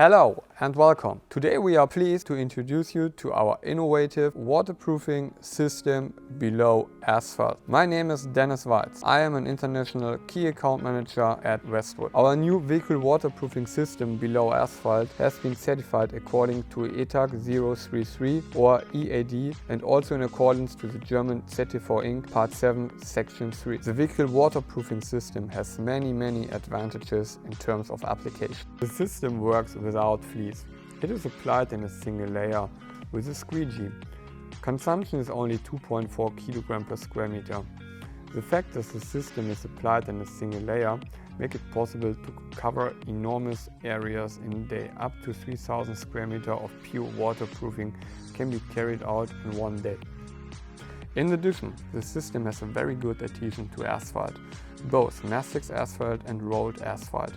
Hello and welcome. Today we are pleased to introduce you to our innovative waterproofing system below asphalt. My name is Dennis Weitz. I am an international key account manager at Westwood. Our new Wecryl waterproofing system below asphalt has been certified according to ETAG 033 or EAD and also in accordance to the German ZTV-ING Part 7 Section 3. The Wecryl waterproofing system has many advantages in terms of application. The system works without fleece. It is applied in a single layer with a squeegee. Consumption is only 2.4 kg per square meter. The fact that the system is applied in a single layer makes it possible to cover enormous areas in a day. Up to 3000 square meter of pure waterproofing can be carried out in one day. In addition, the system has a very good adhesion to asphalt, both Mastix asphalt and rolled asphalt.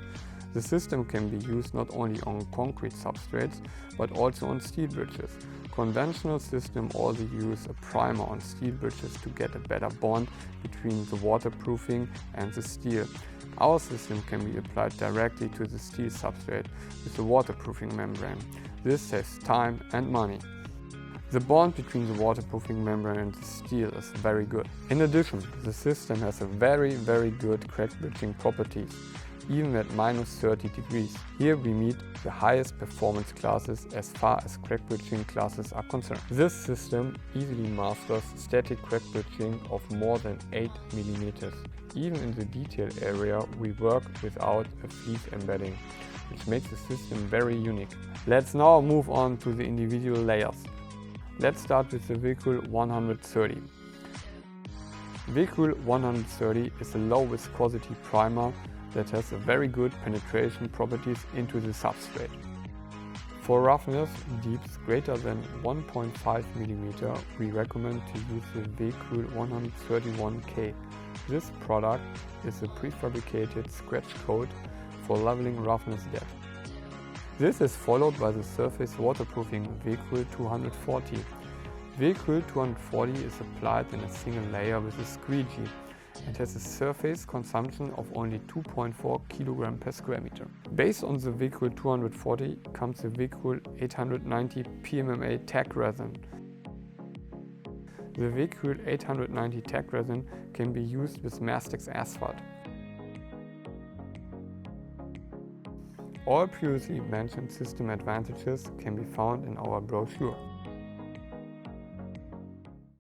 The system can be used not only on concrete substrates, but also on steel bridges. Conventional systems also use a primer on steel bridges to get a better bond between the waterproofing and the steel. Our system can be applied directly to the steel substrate with the waterproofing membrane. This saves time and money. The bond between the waterproofing membrane and the steel is very good. In addition, the system has a very good crack bridging properties, even at -30 degrees. Here we meet the highest performance classes as far as crack bridging classes are concerned. This system easily masters static crack bridging of more than 8 mm. Even in the detail area we work without a fleece embedding, which makes the system very unique. Let's now move on to the individual layers. Let's start with the Wecryl 130. Wecryl 130 is a low viscosity primer that has a very good penetration properties into the substrate. For roughness deeps greater than 1.5 mm, we recommend to use the Wecryl 131K. This product is a prefabricated scratch coat for leveling roughness depth. This is followed by the surface waterproofing Wecryl 240. Wecryl 240 is applied in a single layer with a squeegee. It has a surface consumption of only 2.4 kg per square meter. Based on the Wecryl 240 comes the Wecryl 890 PMMA tag resin. The Wecryl 890 tag resin can be used with Mastix asphalt. All previously mentioned system advantages can be found in our brochure.